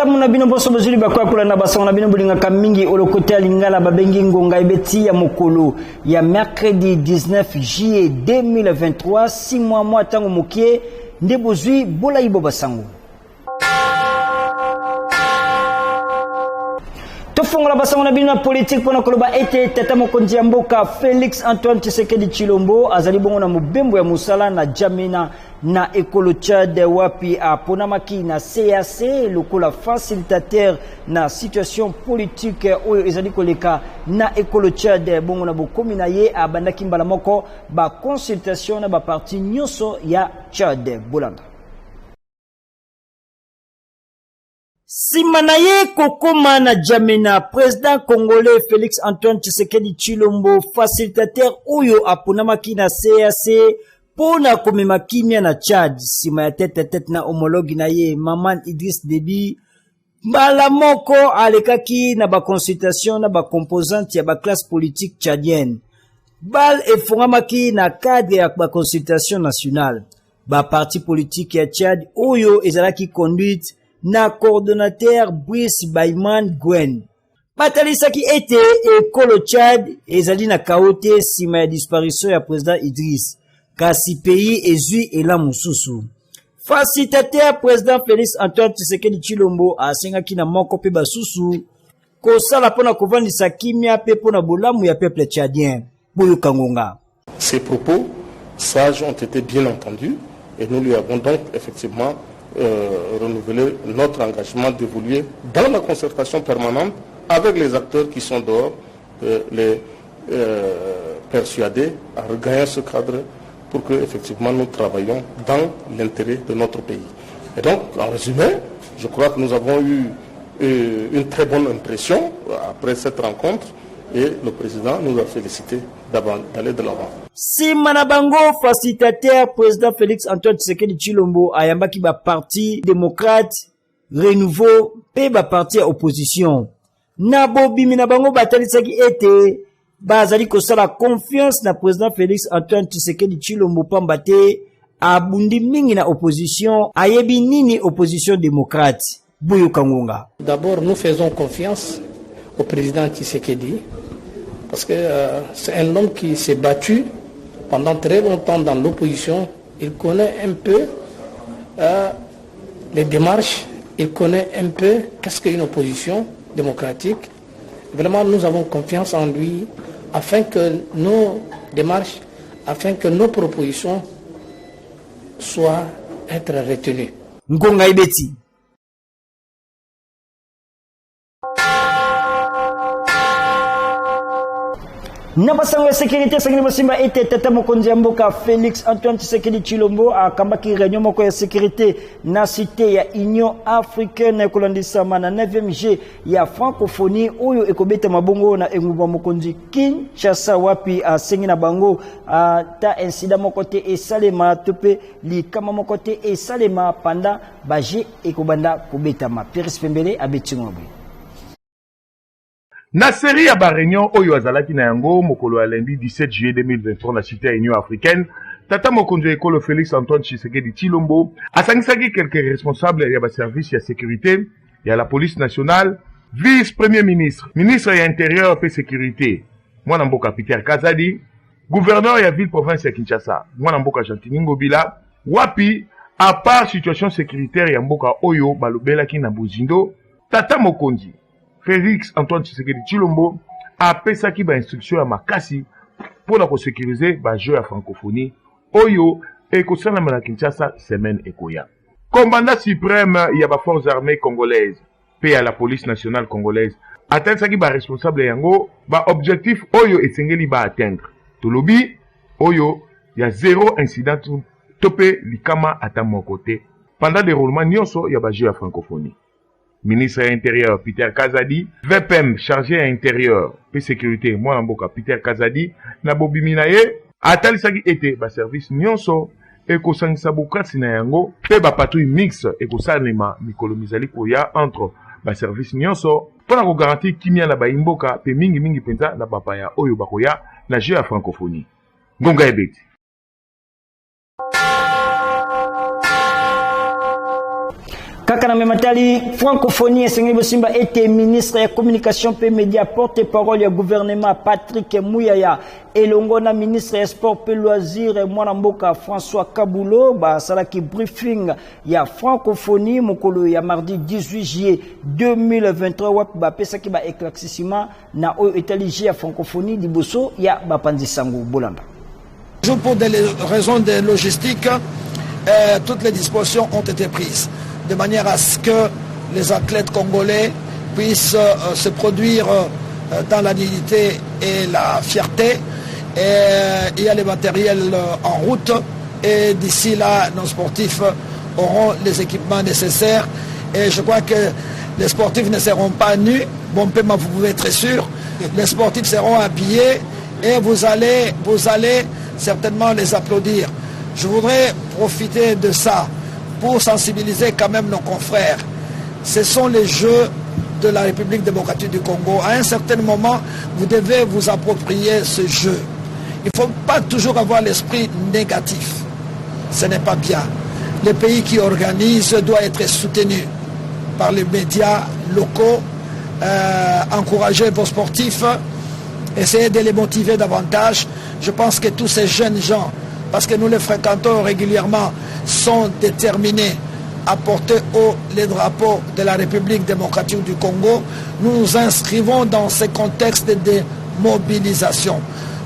malamu na bino boso bozuli bakwa kula na basanga na bino bulinga kamingi olokote lingala babengi ngonga ebeti ya mokolo ya mercredi 19 juillet 2023 6 mois tango mokie nde bozui bola ibo basango tofongola basango na bino na politique pona koloba ete tata mokonzi ya mboka Félix Antoine Tshisekedi Tshilombo azali bongo na mobembo ya musala na Jamena na ekolo Tchad wapi aponamaki na CAC lokola facilitateur na situation politique oyo ezali koleka na ekolo Tchad bongo na bokomi na ye abandaki mbala moko ba consultation na ba parti nyonso ya Tchad bolanda Simana ye kokoma na Jamena, président congolais Félix Antoine Tshisekedi Tshilombo, facilitateur oyo aponamaki na CAC pona komema kimia na Tchad. Sima ya tête na homologue na ye Maman Idriss Déby, mbala moko alekaki na ba consultation na ba composante ya ba classe politique tchadienne. Bal efongamaki na cadre ya ba consultation nationale. Ba parti politique ya Tchad oyo ezalaki conduite na coordonnateur Brice Bayman Gwen. Batalisaki ete ekolo Tchad ezali na kaote sima ya disparition ya président Idriss. Kasi pays ezui ela mususu. Facilitateur président Félix Antoine Tshisekedi Tshilombo asengaki na moko pe basusu kosala pona kovandisa kimia pe pona bolamu ya peuple tchadien. Boyo Kangonga. Ces propos sages ont été bien entendus et nous lui avons donc effectivement renouveler notre engagement d'évoluer dans la concertation permanente avec les acteurs qui sont dehors, les persuader à regagner ce cadre pour que effectivement nous travaillions dans l'intérêt de notre pays. Et donc, en résumé, je crois que nous avons eu une très bonne impression après cette rencontre et le président nous a félicité d'aller de l'avant. Si Manabango, facilitateur, président Félix Antoine Tshisekedi Tshilombo, ayambaki ba parti démocrate, renouveau, pe ba parti à opposition. Nabobi Minabango batalisaki ete, bazali kosala confiance na président Félix Antoine Tshisekedi Tshilombo pambate, abundi mingi na opposition, ayebi nini opposition démocrate. Boyo Kangonga. D'abord, nous faisons confiance au président Tshisekedi, parce que c'est un homme qui s'est battu pendant très longtemps dans l'opposition. Il connaît un peu les démarches, il connaît un peu qu'est-ce qu'une opposition démocratique. Vraiment, nous avons confiance en lui afin que nos démarches, afin que nos propositions soient être retenues. Ngonga Ibeti. Nabasango ya sécurité sangini bosimba ete tata mokonzi ya mboka Félix Antoine Tshisekedi Tshilombo akambaki réunion moko ya sécurité na cité ya Union Africaine kolandisama na 9e G ya francophonie oyo ekobeta mabongo na engumba mokonzi Kinshasa wapi asengi na bango ta incident moko te esalema tope likama moko te esalema panda baje ekobanda kobetama Pierre Pembele abetingobwe. Na série ya ba réunion oyo azalaki na yango mokolo ya lundi 17 juillet 2023 na cité ya Union Africaine, tata mokonzi ekolo Félix Antoine Tshisekedi Tshilombo asangisaki quelques responsables ya ba service ya sécurité ya la police nationale, vice-premier ministre, ministre ya intérieur et sécurité, mwana mboka Peter Kazadi, gouverneur ya ville province ya Kinshasa, mwana mboka Jean-Tini Ngobila, wapi à part situation sécuritaire ya mboka oyo balobelaki na Bozindo, tata mokonzi Félix Antoine Tshisekedi Tshilombo a pesaki ba instruction ya makasi pour la sécuriser ba jeu ya francophonie oyo ekosala na Kinshasa semaine ekoya. Commandant suprême ya ba forces armées congolaises pe ya la police nationale congolaise atensaki ba responsable yango ba objectif oyo esengeli ba atteindre. Tolobi oyo ya zéro incident topé likama ata mon côté pendant déroulement nyonso ya ba jeu ya francophonie. Ministre de l'Intérieur Peter Kazadi, VPM chargé à l'intérieur et sécurité moi mboka Peter Kazadi na bobimina ye atalisaki ete ba service nyonso ekosangisa bokasi na yango pe ba patrouille mix ekosalema mikolo mizali koya entre ba service nyonso pona ko garantir kimia na ba imboka pe mingi penza na bapaya oyo bakoya na jeu ya francophonie. Ngonga Ebeti. Kakana Mematali, francophonie, Sengebo Simba était ministre de la communication et médias, porte-parole du gouvernement Patrick Mouyaya, et l'ongona ministre des sports et loisirs, Mwanamboka François Kaboulo, salaki briefing, ya francophonie, mokolo ya mardi 18 juillet 2023, wap pesa ki éclaircissement, na o étalige ya francophonie, liboso, ya Bapandi Sango, Bolanda. Pour des raisons de logistique, toutes les dispositions ont été prises, de manière à ce que les athlètes congolais puissent se produire dans la dignité et la fierté. Et il y a les matériels en route et d'ici là, nos sportifs auront les équipements nécessaires. Et je crois que les sportifs ne seront pas nus. Bon, vous pouvez être sûr. Les sportifs seront habillés et vous allez certainement les applaudir. Je voudrais profiter de ça pour sensibiliser quand même nos confrères. Ce sont les Jeux de la République démocratique du Congo. À un certain moment, vous devez vous approprier ce jeu. Il ne faut pas toujours avoir l'esprit négatif. Ce n'est pas bien. Les pays qui organisent doivent être soutenus par les médias locaux. Encourager vos sportifs, essayer de les motiver davantage. Je pense que tous ces jeunes gens, parce que nous les fréquentons régulièrement, sont déterminés à porter haut les drapeaux de la République démocratique du Congo. Nous nous inscrivons dans ce contexte de mobilisation.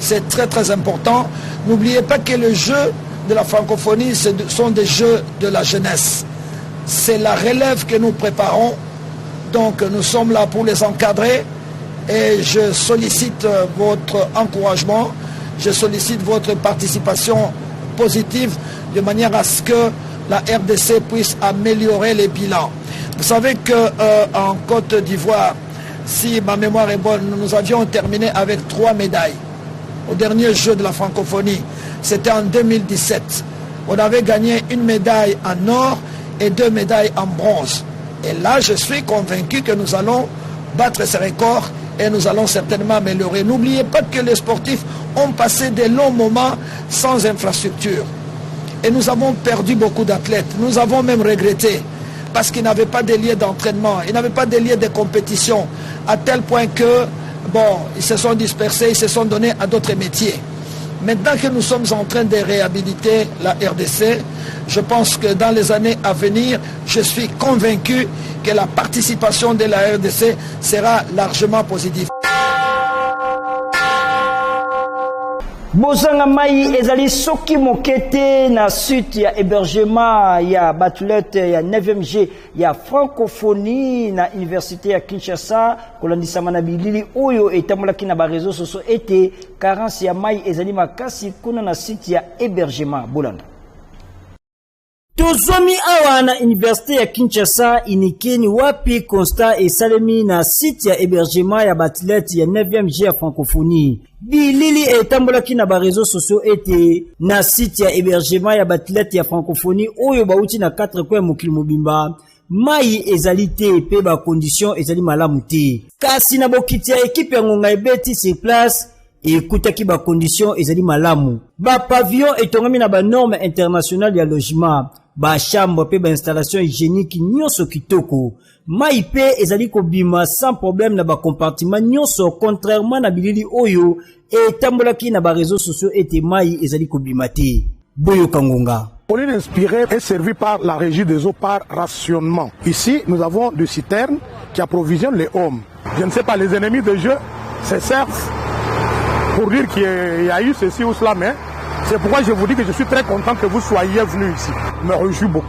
C'est très très important. N'oubliez pas que les jeux de la francophonie sont des jeux de la jeunesse. C'est la relève que nous préparons. Donc nous sommes là pour les encadrer et je sollicite votre encouragement, je sollicite votre participation positive de manière à ce que la RDC puisse améliorer les bilans. Vous savez qu'en Côte d'Ivoire, si ma mémoire est bonne, nous avions terminé avec 3 médailles au dernier jeu de la francophonie. C'était en 2017. On avait gagné 1 médaille en or et 2 médailles en bronze. Et là, je suis convaincu que nous allons battre ces records et nous allons certainement améliorer. N'oubliez pas que les sportifs ont passé des longs moments sans infrastructure. Et nous avons perdu beaucoup d'athlètes. Nous avons même regretté parce qu'ils n'avaient pas de lieux d'entraînement, ils n'avaient pas de lieux de compétition, à tel point que, ils se sont dispersés, ils se sont donnés à d'autres métiers. Maintenant que nous sommes en train de réhabiliter la RDC, je pense que dans les années à venir, je suis convaincu que la participation de la RDC sera largement positive. Bozanga mai ezali soki mokete na suite ya hébergement ya batulete ya 9e G ya francophonie na université ya Kinshasa kolandisama na bilili oyo etamolaki na ba réseaux sociaux ete carence ya mai ezali makasi kuna na site ya hébergement Bolanda. Tozomi awa na université ya Kinshasa inikeni wapi constat esalemi na site ya hébergement ya batulete ya 9e G ya francophonie. Bilili etambolaki na ba réseaux sociaux ete na site ya hébergement ya batulete ya francophonie oyo bauti na 4 coins mokili mobimba mai ezali te pe ba condition ezali malamu te. Kasi na bokiti ya équipe ya ngonga ebeti sur place ekutaki ba condition ezali malamu. Ba pavillon etongami na ba normes internationales ya logement. Ba chambre pe ba installation hygiénique nyonso kitoko. Mai pe ezali kobima sans problème na ba compartiment nyonso contrairement na bilili oyo etambolaki na ba réseaux sociaux ete mai ezali kobima te. Boyo Kangonga. Pauline inspirée est servie par la régie des eaux par rationnement. Ici, nous avons des citernes qui approvisionnent les hommes. Je ne sais pas, les ennemis de jeu se servent pour dire qu'il y a eu ceci ou cela, mais c'est pourquoi je vous dis que je suis très content que vous soyez venus ici. Je me réjouis beaucoup.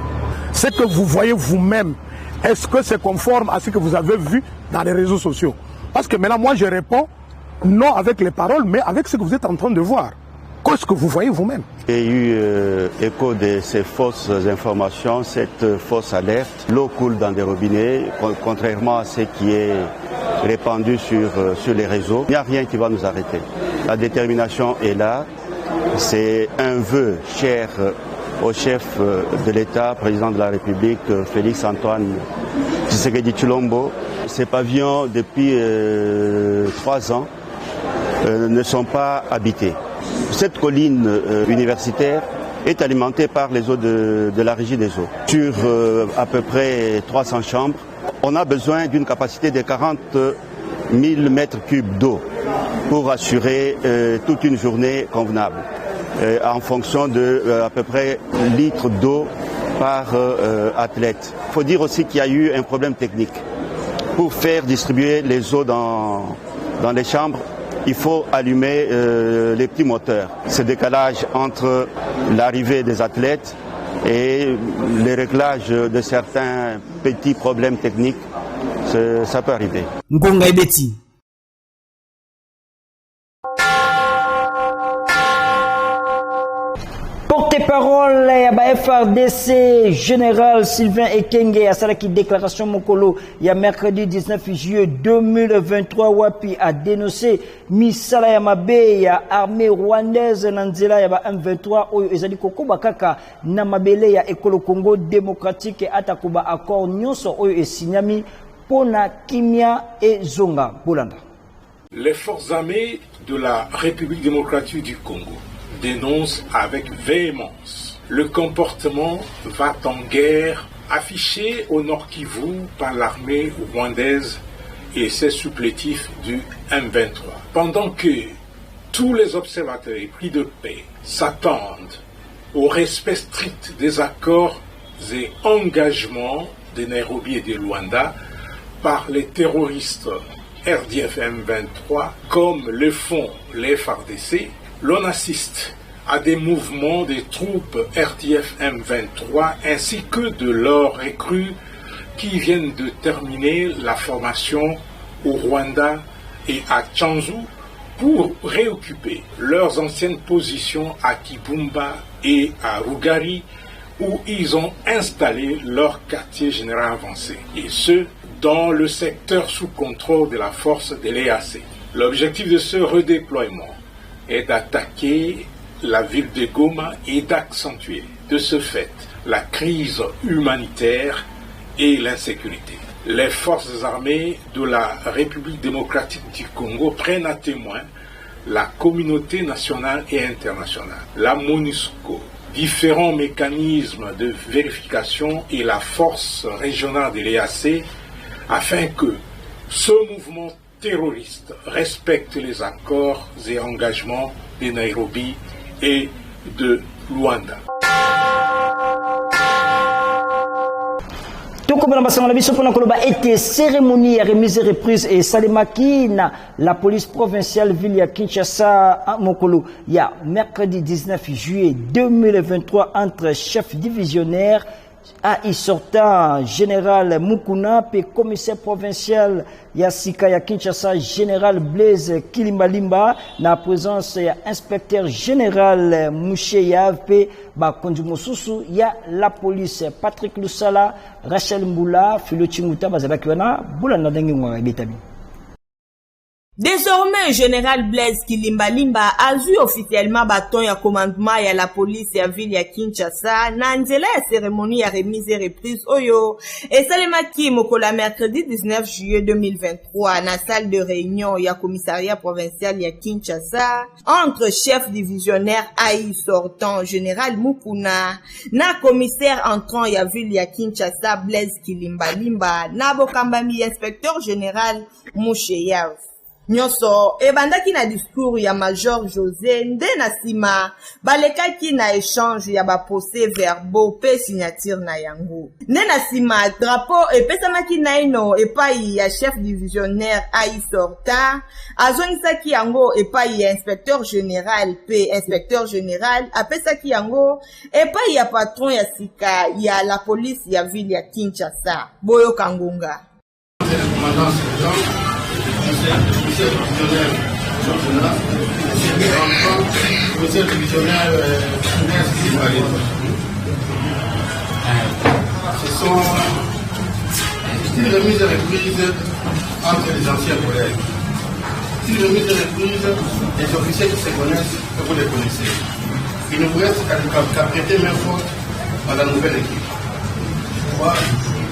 Ce que vous voyez vous-même, est-ce que c'est conforme à ce que vous avez vu dans les réseaux sociaux? Parce que maintenant, moi, je réponds non avec les paroles, mais avec ce que vous êtes en train de voir. Qu'est-ce que vous voyez vous-même? Il y a eu écho de ces fausses informations, cette fausse alerte. L'eau coule dans des robinets, contrairement à ce qui est répandu sur les réseaux. Il n'y a rien qui va nous arrêter. La détermination est là. C'est un vœu cher au chef de l'État, président de la République, Félix Antoine Tshisekedi Tshilombo. Ces pavillons, depuis 3 ans, ne sont pas habités. Cette colline universitaire est alimenté par les eaux de la régie des eaux. Sur à peu près 300 chambres, on a besoin d'une capacité de 40 000 mètres cubes d'eau pour assurer toute une journée convenable, en fonction de à peu près litres d'eau par athlète. Il faut dire aussi qu'il y a eu un problème technique. Pour faire distribuer les eaux dans les chambres, il faut allumer les petits moteurs. Ce décalage entre l'arrivée des athlètes et les réglages de certains petits problèmes techniques, ça peut arriver. Porte-parole ya FRDC général Sylvain Ekenge a salaki déclaration mokolo ya mercredi 19 juillet 2023 wapi a dénoncé misala ya mabe ya armée rwandaise na nzela ya ba M23 oyo ezali kokoba kaka na mabele ya ekolo Congo démocratique atakuba accord nyonso oyo esinyami pona kimia et zonga bolanda. Les forces armées de la République démocratique du Congo dénonce avec véhémence le comportement va-t-en-guerre affiché au Nord Kivu par l'armée rwandaise et ses supplétifs du M23. Pendant que tous les observateurs épris de paix s'attendent au respect strict des accords et engagements de Nairobi et de Luanda par les terroristes RDF M23 comme le font les FARDC, l'on assiste à des mouvements des troupes RDF M23 ainsi que de leurs recrues qui viennent de terminer la formation au Rwanda et à Tchanzu pour réoccuper leurs anciennes positions à Kibumba et à Rugari où ils ont installé leur quartier général avancé, et ce, dans le secteur sous contrôle de la force de l'EAC. L'objectif de ce redéploiement est d'attaquer la ville de Goma et d'accentuer de ce fait la crise humanitaire et l'insécurité. Les forces armées de la République démocratique du Congo prennent à témoin la communauté nationale et internationale, la MONUSCO, différents mécanismes de vérification et la force régionale de l'EAC afin que ce mouvement terroriste respecte les accords et engagements de Nairobi et de Luanda. Était cérémonie à remise et reprise et Salimaki na la police provinciale ville à Kinshasa à Mokolo. Il y a mercredi 19 juillet 2023 entre chef divisionnaire à sortant général Mukuna et commissaire provincial Yassika ya Kinshasa général Blaise Kilimbalimba na présence ya inspecteur général Moucheya pe ba kondumosusu ya la police Patrick Lusala Rachel Mboula Filo Chinguta bazalaki wana bula na ndenge ngwa betabi. Désormais, général Blaise Kilimbalimba a vu officiellement bâton ya commandement ya la police ya ville ya Kinshasa na nzela ya cérémonie ya remise et reprise oyo et salemaki mokola mercredi 19 juillet 2023 na salle de réunion ya commissariat provincial ya Kinshasa entre chef divisionnaire AI sortant général Mukuna na commissaire entrant ya ville ya Kinshasa Blaise Kilimbalimba na bokambami inspecteur général Moucheya. Nyonso, ebandaki na discours ya Major José nde na sima balekaki na échange ya bapose verbaux pe signature na yango. Nde na sima drapeau epesamaki naino epai ya chef divisionnaire AI sortant azongisaki yango epai ya inspecteur général pe inspecteur général apesaki yango epai ya patron ya sika ya la police ya ville ya Kinshasa Boyo Kangunga. Ce sont une remise de reprise entre les anciens collègues. Une remise de reprise des officiers qui se connaissent, que vous les connaissez. Il ne vous reste qu'à prêter main forte à la nouvelle équipe. Moi,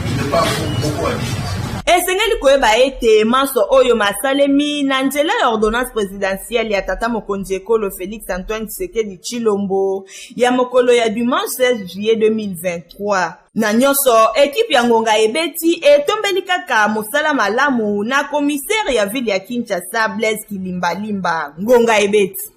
je n'ai pas beaucoup à dire. esengeli koyeba ete maso oyo masalemi na nzela ya ordonnance présidentielle ya tata mokonzi ekolo Félix Antoine Tshisekedi Tshilombo ya mokolo ya dimanche 16 juillet 2023. Na nyonso ekipe ya ngonga ebeti etombeli kaka mosala malamu na commissaire ya ville ya Kinshasa Blaise Kilimbalimba. Ngonga ebeti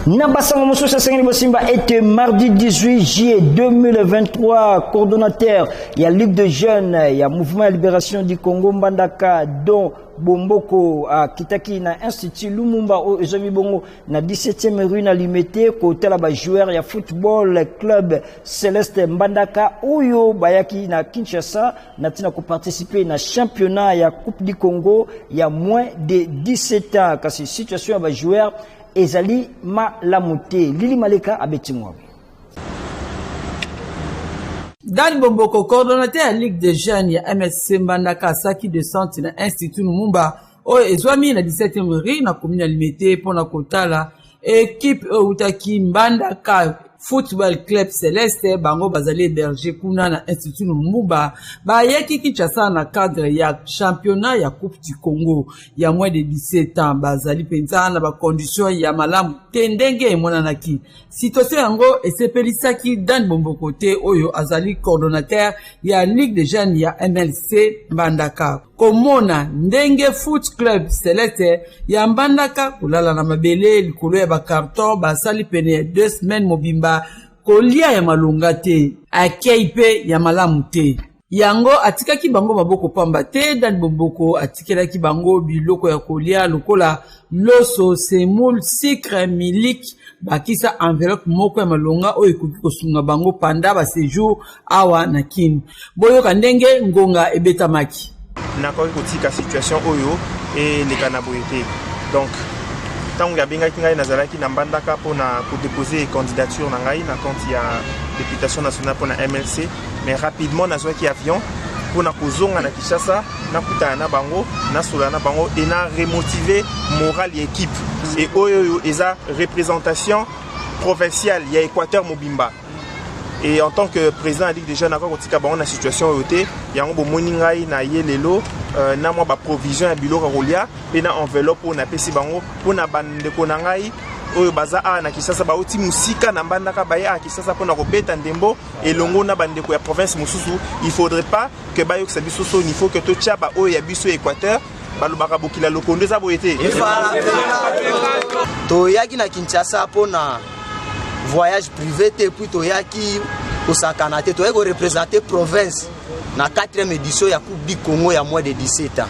Nabasango Moussoussa Sengeli Bosimba était mardi 18 juillet 2023 coordonnateur il y a Ligue de jeunes, il y a Mouvement de libération du Congo Mbandaka dont Bomboko à Kitaki na Institut Lumumba au Ezomi Bongo na 17e rue na Limité côté là-bas joueur il y a football club Céleste Mbandaka Oyo Bayaki na Kinshasa na tina ko participer na championnat il y a Coupe du Congo il y a moins de 17 ans kasi situation ba joueur ezali malamute Lili Maleka abetimwa. Dan Bomboko, coordonnateur à Ligue des jeunes ya MSC Mbandaka Saki de Santé na Institut Lumumba o ezwami na 17e rue na commune Limité pour na kotala équipe utaki Mbandaka Football Club Céleste bango bazali héberger kuna na Institut Lumumba ba yeki Kinshasa na cadre ya championnat ya Coupe du Congo ya moins de 17 ans bazali penza na ba condition ya malamu tendenge monanaki situation yango esepelisaki Dan Bomboko te oyo azali coordonnateur ya Ligue des jeunes ya MLC Mbandaka komona ndenge Foot Club Céleste ya Mbandaka kulala na mabele likolo ya ba carton basali pene 2 semaines mobimba kolia ya malunga te akeipe ya malamu te yango atikaki bango maboko pamba te Dan Bomboko atikelaki bango biloko ya kolia lokola loso semoule sucre milik bakisa enveloppe moko ya malunga oyo ekoki kosunga bango panda ba séjour awa na Kin boyoka ndenge ngonga ebetamaki nakoki kotika situation oyo eleka na boye te donc tango ya bengaki ngai nazalaki na Mbandaka pona kodéposer candidature na ngai na compte ya députation nationale pona MLC mais rapidement nazwaki avion pona kozonga na Kinshasa nakutana na bango nasola na bango et na remotiver moral ya équipe et oyo eza représentation provinciale ya Équateur Mobimba. Et en tant que président de la Ligue des jeunes, on a une situation où il y a un moni ngai na yelelo na moi ba provision ya biloko rolia pe na enveloppe on a pesi bango pona bande ko na ngai oyo baza a na Kinshasa ba oti musika na Mbandaka ba ya Kinshasa pona ko beta ndembo elongo na bande ko ya province mususu il faudrait pas que ba yo que ça biso so il faut que to tchaba oyo ya biso Équateur balobaka bokila lokondo za boyete to yaki na Kinshasa pona voyage privé te puis toyaki osakana te toyeko représenter province na 4e édition ya Coupe du Congo ya moins de 17 ans.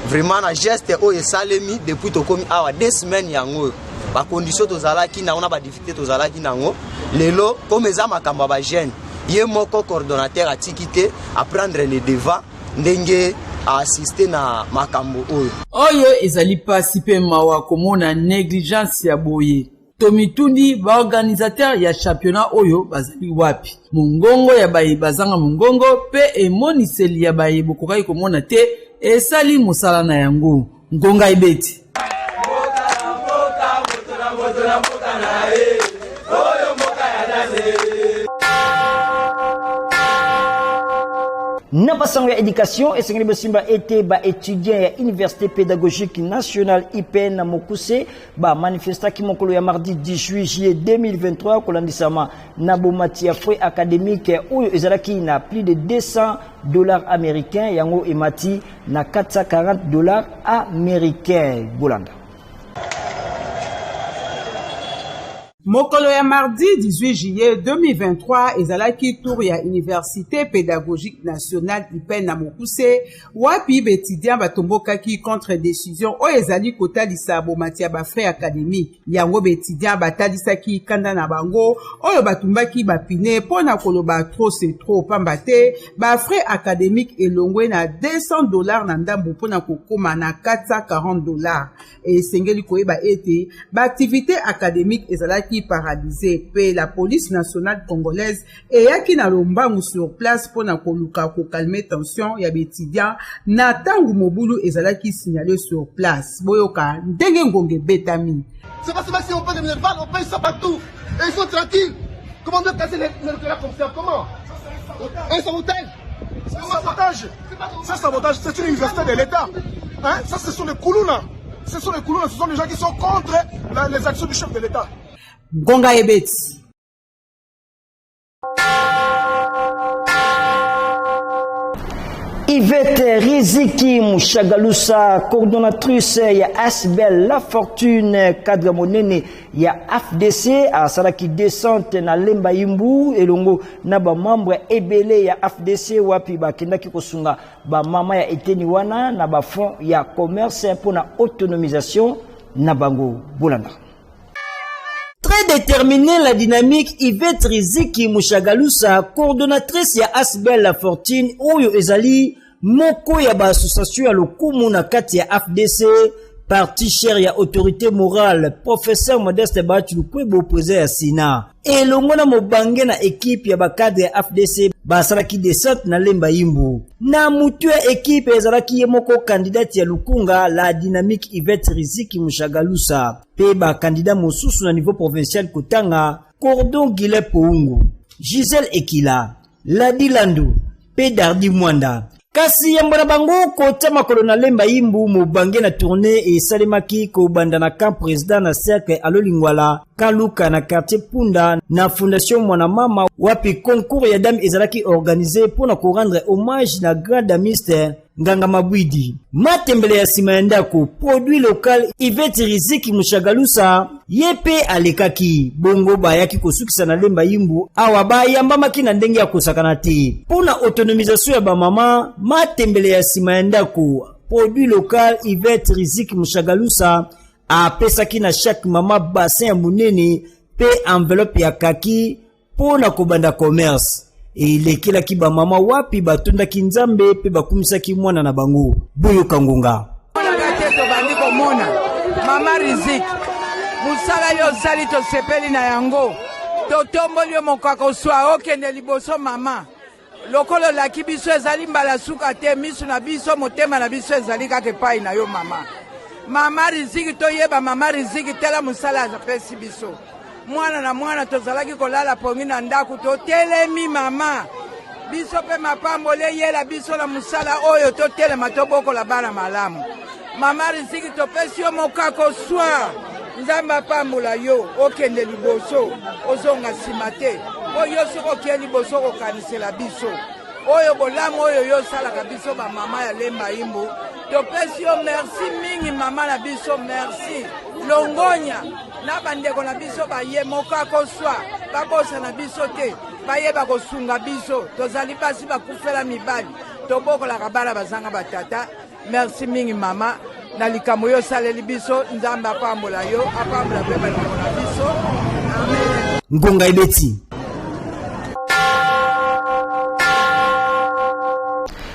Vraiment na geste oyo esalemi depuis tokomi awa 2 semaines yango ba condition tozalaki na ona ba difficulté tozalaki nango lelo comme eza makamba ba jeune ye moko coordonnateur atiki te à prendre les devants ndenge a assister na makambo oyo ezali pasi pe mawa komona négligence ya boye Tomitundi ba organisateur ya championnat oyo bazali wapi mungongo ya bayi bazanga mungongo pe emoniseli ya bayi bokokai komona te esali musala na yango ngonga ibeti Napasango ya éducation et Sengeli Bosimba était ba étudiant ya Université pédagogique nationale IPN na Mokuse ba manifesta ki mokolo ya mardi 18 juillet 2023 kolandisama na bomati ya frais académique oyo ezalaki na plus de $200 américains yango emati na $440 américains Bolanda. Mokolo ya mardi 18 juillet 2023 ezalaki tour ya Université pédagogique nationale IPN na Mokuse wapi betidian batombokaki contre décision o ezali kotalisa bomati ya ba frais académique yango betidian batalisaki kanda na bango oyo batumbaki bapine pona koloba trop c'est trop pambate ba frais académique elongwe na $200 na ndambo pona kokoma na $440 et sengeli koyeba ete ba activité académique ezalaki paralysé pe la police nationale congolaise eyaki na lombangu sur place pona koluka ko calmer tension ya betidia na tangu mobulu ezalaki signalé sur place boyoka ndenge ngonge betami c'est pas si on peut devenir val on paye ça partout et ils sont tranquilles Comment on doit casser les éclairages comme ça? Comment? Un sabotage? C'est un sabotage. C'est un sabotage, c'est une université de l'État. Hein? Ça, ce sont les Koulouna. Ce sont les Koulouna, ce sont les gens qui sont contre les actions du chef de l'État. Gonga Ebet. Yvette Riziki Mouchagalusa, coordonnatrice ya Asbel La Fortune, cadre monene ya AFDC, a Salaki descente na Lemba Imbu, elongo na ba membre ebele ya AFDC, wapi ba kendaki kosunga ba mama ya eteni wana, na ba fond ya commerce pour na autonomisation na bango bolanda. Très déterminée la dynamique, Yvette Riziki Mouchagalusa, coordonnatrice ya Asbel La Fortune, oyo ezali moko ya ba association ya lokumu na kati ya AFDC, parti cher ya autorité morale, professeur Modeste Bachilukwebo posé ya Sina. Elongo na mobange na équipe ya ba cadre ya AFDC, ba salaki descente na Lemba Imbu. Na mutu ya équipe ezalaki ye moko candidate ya Lukunga, la dynamique Yvette Riziki Mouchagalusa. Pe ba candidat mosusu na niveau provincial Kotanga, Cordon Guillet Poungu, Gisèle Ekila, Ladi Landu, pe Dardi Mwanda. Kasi yambona bango kota makolo na Lemba Imbu mobange na tournée et salemaki ko banda na camp président na cercle Alolingwala Kaluka na quartier Punda na fondation Mwana Mama wapi concours ya dame ezalaki organisé pour na ko rendre hommage na grand damiste Nganga Mabwidi. Matembele ya sima ndako produit local Yvette Riziki Mouchagalusa yepe alekaki bongo bayaki kosukisa na Lemba Imbu awa bayambamaki na ndenge ya kosakana te pona autonomisation ya ba mama. Matembele ya sima ndako produit local Yvette Riziki Mouchagalusa apesaki na chaque mama bassin ya munene pe enveloppe ya kaki pona kobanda commerce. Et lekela ki ba mama wapi batunda kinzambe pe bakumisa ki mwana na bango boyo kangonga mama Riziki musala yo sali to sepeli na yango to tomboli yo mokako swa okende liboso mama lokolo la kibiso ezali mbala suka te misu na biso motema na biso ezali kake pai na yo mama Riziki to yeba mama Riziki tela musala za pesi biso mwana na mwana tozalaki kolala pongi na ndaku to telemi mama biso pe mapambole yela biso na musala oyo to telema to bokola bana malamu mama Riziki to pesi yo mokako swa nzamba pambola yo okende liboso ozonga simate oyo soko ke liboso ko kanisela biso oyo bolamu oyo yo salaka biso ba mama ya Lemba Imbu to pesi yo merci mingi mama na biso merci longonya na bandeko na biso baye mokako swa babosa na biso te baye bakosunga biso tozali basi bakufela mibali tobokolaka bana bazanga batata merci mingi mama na likambo yo saleli biso nzambe apambola yo apambola pe bandeko na biso amen. Ngonga Ebeti.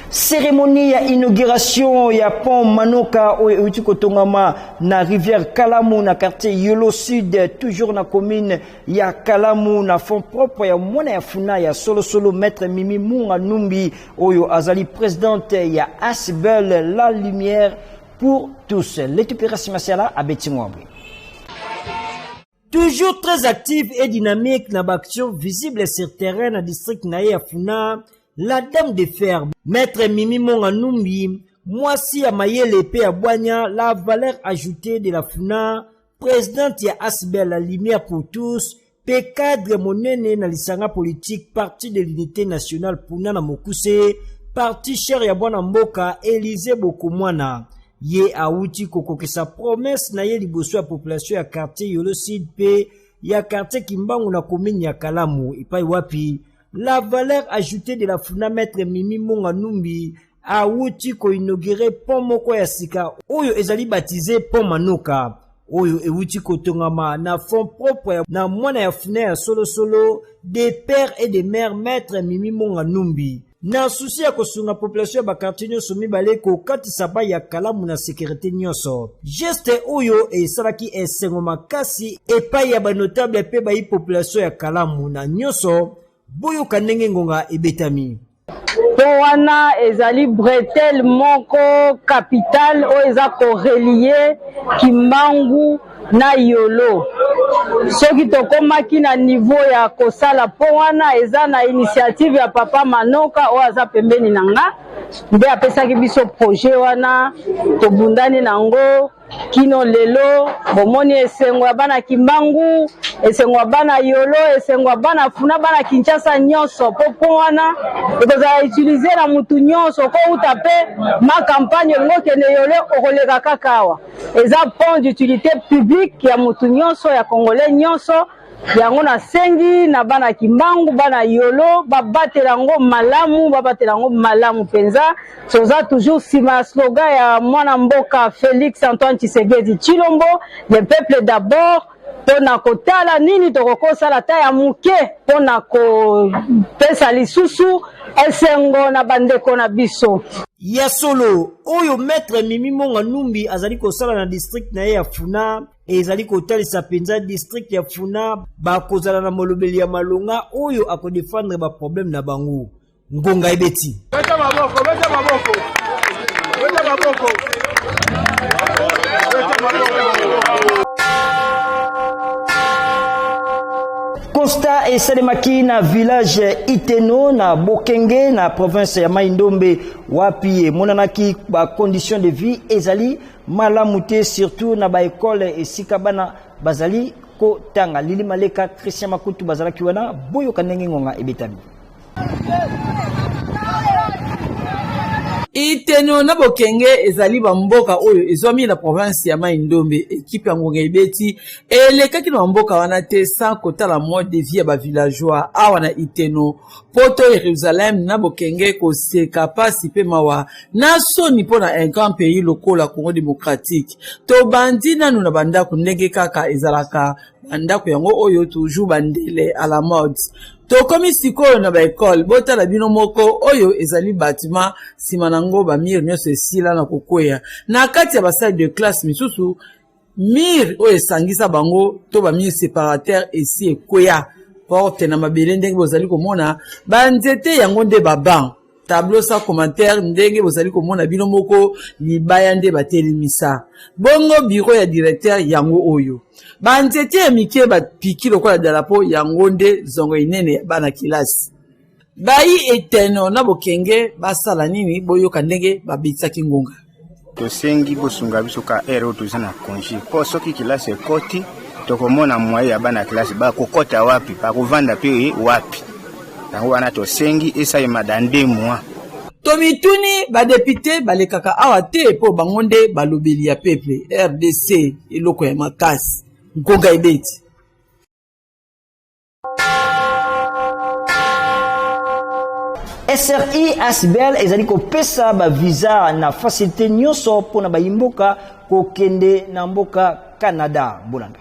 Cérémonie ya inauguration ya pont Manoka au Utikotongama na rivière Kalamu na quartier Yolo Sud, toujours na commune ya Kalamu na fond propre ya mwana ya funa ya solo maître Mimi Munga Numbi oyo azali présidente ya Asbel La Lumière pour tous. L'étupération Masiala à Betimwambri. Toujours très active et dynamique na action visible sur terrain na district na ya funa. La dame de fer, maître Mimi Munga Numbi, Mwasi ya Mayele pe ya Bwanya, la valeur ajoutée de la FUNA, présidente ya Asbel La Lumière pour tous, pe cadre monene na lisanga politique, parti de l'unité nationale Puna na Mokuse, parti cher ya Bwana Mboka, Élisée Bokomwana, ye auti kokokesa promesse na ye liboso ya population ya quartier Yolo Sud pe ya quartier Kimbangu na commune ya Kalamu, ipai wapi. La valeur ajoutée de la FUNA maître Mimi Munga Numbi a outi ko inauguré pont moko ya sika oyo ezali baptisé pont Manoka oyo euti ko tongama na fond propre na mwana ya FUNA ya solo des pères et des mères maître Mimi Munga Numbi na souci ya kosunga population ba quartier nyonso mibale ko katisa ba ya Kalamu na sécurité nyonso geste oyo esalaki esengo makasi epai ya ba notable pe ba population ya Kalamu na nyonso boyo kanenge ngonga ebetami po wana ezali bretel moko capital o eza ko relier Kimbangu na yolo soki tokomaki na niveau ya kosala po wana eza na initiative ya papa Manoka oyo aza pembeni na nga nde apesaki biso projet wana tobundani nango kino lelo bomoni esengo ya bana Kimbangu, esengo ya bana Yolo, esengo ya bana Funa, bana Kinshasa nyonso po wana ekozala utiliser na mutu nyonso ko utape ma campagne ngo kende Yolo okoleka kakawa eza pont d'utilité publique ya mutu nyonso ya Congolais nyonso yango na sengi na bana Kimbangu bana Yolo babatela ngo malamu penza soza toujours sima slogan ya mwana mboka Félix Antoine Tshisekedi Tshilombo le peuple d'abord pona kotala nini tokokosala ta ya muke pona ko pesa lisusu esengo na bandeko na biso ya solo oyo maître Mimi Monga Numbi azali kosala na district na ye ya Funa ezali kotalisa penza district ya Funa bakozala na molobeli ya malonga oyo akodefendre ba problème na bango ngonga ebeti Weta maboko Costa esalemaki na village Iteno na Bokenge na province ya Mai-Ndombe wapi monanaki ba condition de vie ezali malamu te surtout na ba école esika bana bazali ko tanga Lili Maleka Christian Makutu bazalaki wana boyo kanenge ngonga ebetami Iteno na Bokenge ezali bamboka oyo ezwami na province ya Mai-Ndombe ekipe ya ngonga ebeti elekaki na mboka wana te sans kotala mode de vie ya ba villageois awa na Iteno poto Jérusalem na Bokenge koseka pasi pe mawa na soni pona un grand pays lokola Congo démocratique to bandi nanu na bandako ndenge kaka ezalaka bandako yango oyo toujours bandele à la mode tokomi sikoyo na ba école botala bino moko oyo ezali bâtiment sima nango ba mire nyonso esila na kokwea na kati ya ba salle de classe misusu mire oyo esangisa bango to ba mire séparateur esi ekwea porte na mabele ndenge bozali komona ba nzete yango nde baban tableau sans commentaire ndenge bozali komona bino moko libaya nde batelemisa bongo bureau ya directeur yango oyo ba nzete ya mike bapiki lokola dalapo yango nde zongo inene ya bana kilasi bayi Eteno na Bokenge basala nini boyoka ndenge babetsaki ngonga tosengi bosunga biso ka ero toza na congé po soki kilasi ekoti tokomona mwaye ya bana kilasi bakokota wapi bakovanda pe wapi yango wana tosengi esalema dans 2 mois tomituni badepute balekaka awa te po bango nde balobeli ya peuple RDC eloko ya makasi ngonga ebeti SRI Asbel ezali kopesa ba visa na facilité nyonso pona ba imboka kokende na mboka Canada bolanda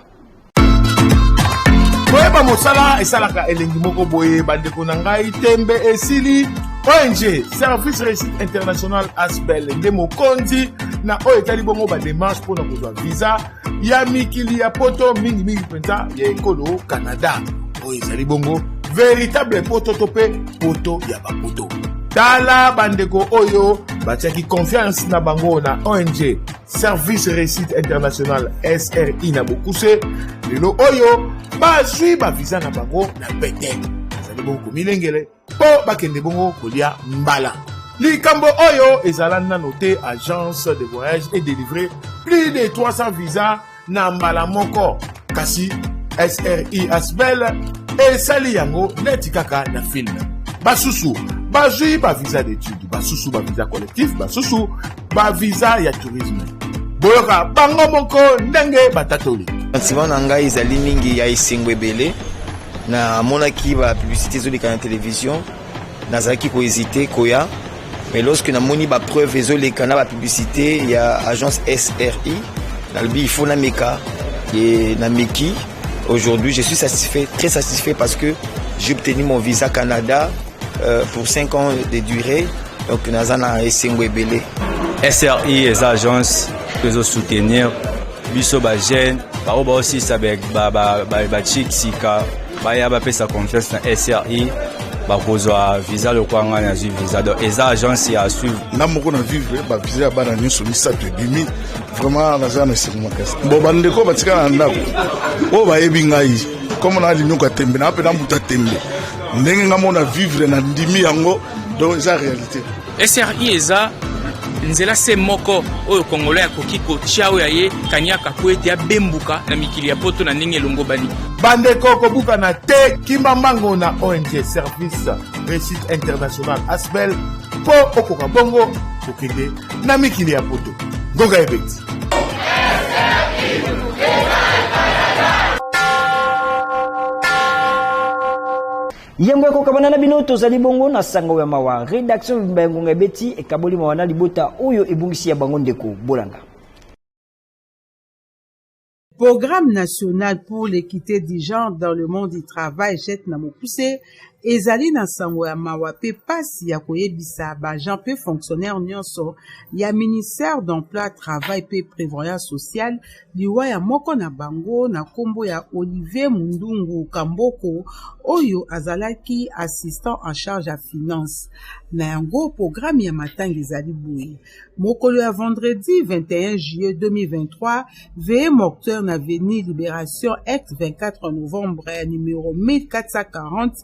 koyeba mosala esalaka elengi moko boye bandeko na ngai tembe esili ONG Service Réussite International Asbel nde mokonzi na oyo etali bongo badémarche mpona kozwa visa ya mikili ya poto mingimingi mpenza ya ekolo Canada oyo ezali bongo véritable poto to mpe poto ya bapoto tala bandeko oyo batiaki confiance na bango na ONG Service Réussite International SRI na bokuse lelo oyo bazwi bavisa na bango na pete ezali bongo komilengele mpo bakende bongo kolia mbala likambo oyo ezala nano te agence de voyage et délivrer plus de 300 visa na mbala moko kasi SRI Asbel esali yango neti kaka na film basusu bazwi bavisa d'études basusu bavisa collectif basusu bavisa ya tourisme boyoka bango moko ndenge batatoli sentiment na ngai ezali mingi ya esengo ebele na monaki ba publicité ezoleka na télévision nazalaki kohésité koya mais lorsque namoni ba preuve ezoleka na ba publicité ya agence SRI nalobi il faut nameka et nameki aujourd'hui je suis satisfait, très satisfait parce que j'ai obtenu mon visa Canada pour 5 ans de durée donc nazana esengo ebele SRI les agences peuvent soutenir biso ba jeune ba aussi ça ba chic sika ba ya ba pesa confiance na SRI bakozwa visa lokwanga na visa donc eza agence ya suivre na moko na vivre ba visa ya bana nyonso misato ebimi vraiment naza na esiko makasi bo bandeko batika na ndako oyo bayebi ngai comme na linyoka tembe na mpe na muta tembe ndenge nga mona vivre na ndimi yango donc eza réalité SRI eza nzela se moko oyo kongolo ya koki kotia oyo aye kanyaka po ete abembuka na mikili ya poto na ndenge elongo bani bandeko kobuka na te kimambango na ONG Service Réussite International Asbel po okoka bongo kokende na mikili ya poto ngoga ebeti Yembo ya kokabana na bino tozali bongo na sango ya mawa rédaction Mbengunga Beti ekaboli mawana libota oyo ebungisi ya bango ndeko bolanga. Programme national pour l'équité du genre dans le monde du travail jette na mopuse ezali na sango ya mawa pe pasi ya koyebisa ba gens pe fonctionnaire nyonso ya ministère d'emploi travail pe prévoyance sociale liwa ya moko na bango na kombo ya Olivier Mundungu Kamboko oyo azalaki assistant en charge à finance na yango programme ya matanga ezali boye mokolo ya vendredi 21 juillet 2023 veillée mortuaire na avenue Libération ex 24 novembre numéro 1440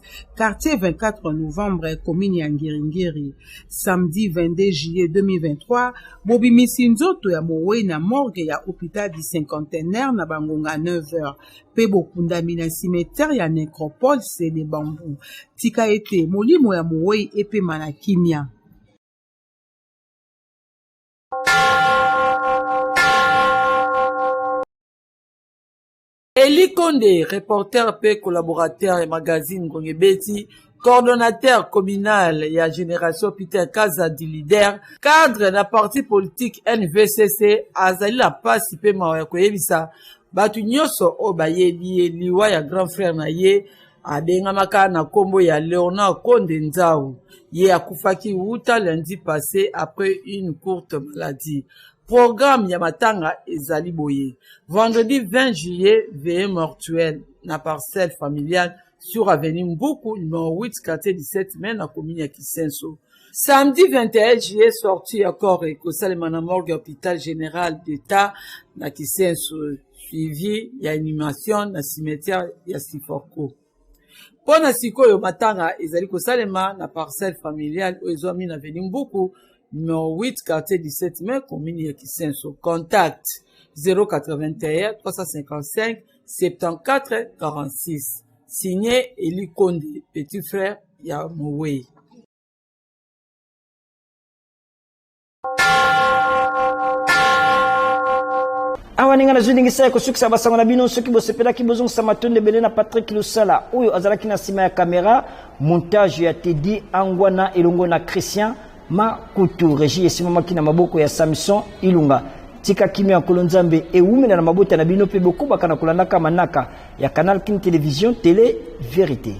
quartier 24 novembre commune ya Ngiringiri. Samedi 22 juillet 2023 bobimisi nzoto ya mowe na morgue ya hôpital du cinquantenaire na bangonga 9h pe bokundami na cimetière ya nécropole c'est des bambous tika ete molimo ya mowe epema na kimia. Eli Konde, reporter pe collaborateur et magazine Ngongebeti, coordonnateur communal et à Génération Peter Kaza du leader, cadre na parti politique NVCC, azali la pasi pe mawa koyebisa, batu nyoso o bayebi liwa ya grand frère na ye, abengamaka na kombo ya Léonard Konde Nzao, ye akufaki wuta lundi passé après une courte maladie. Programme Yamatanga ezali boye. Vendredi 20 juillet, veillée mortuelle na parcelle familiale sur avenue Mbuku, numéro 8, quartier 17, mais na commune ya Kisenso. Samedi 21 juillet, sorti à Corée, Kosalema na morgue hôpital général d'État na Kisenso, suivi ya animation na cimetière ya Siforko. Pona sikoyo matanga ezali Kosalema na parcelle familiale oezwami na avenue Mbuku, numéro 8, quartier 17 mai, commune ya Kisenso. Contact 081 355 74 46. Signé Eli Konde, petit frère ya Moué. Awaninga na zuni ngisa ko sukisa basango na bino soki bosepela ki bozong sa matonde belé na Patrick Lusala oyo azalaki na sima ya kamera montage ya Teddy Angwana elongo na Christian Makutu régie esima makina maboko ya Samson Ilunga tika kimia kolonzambe eumena na mabota na bino pe bokuba kana kulandaka manaka ya Canal King Télévision Télé Vérité.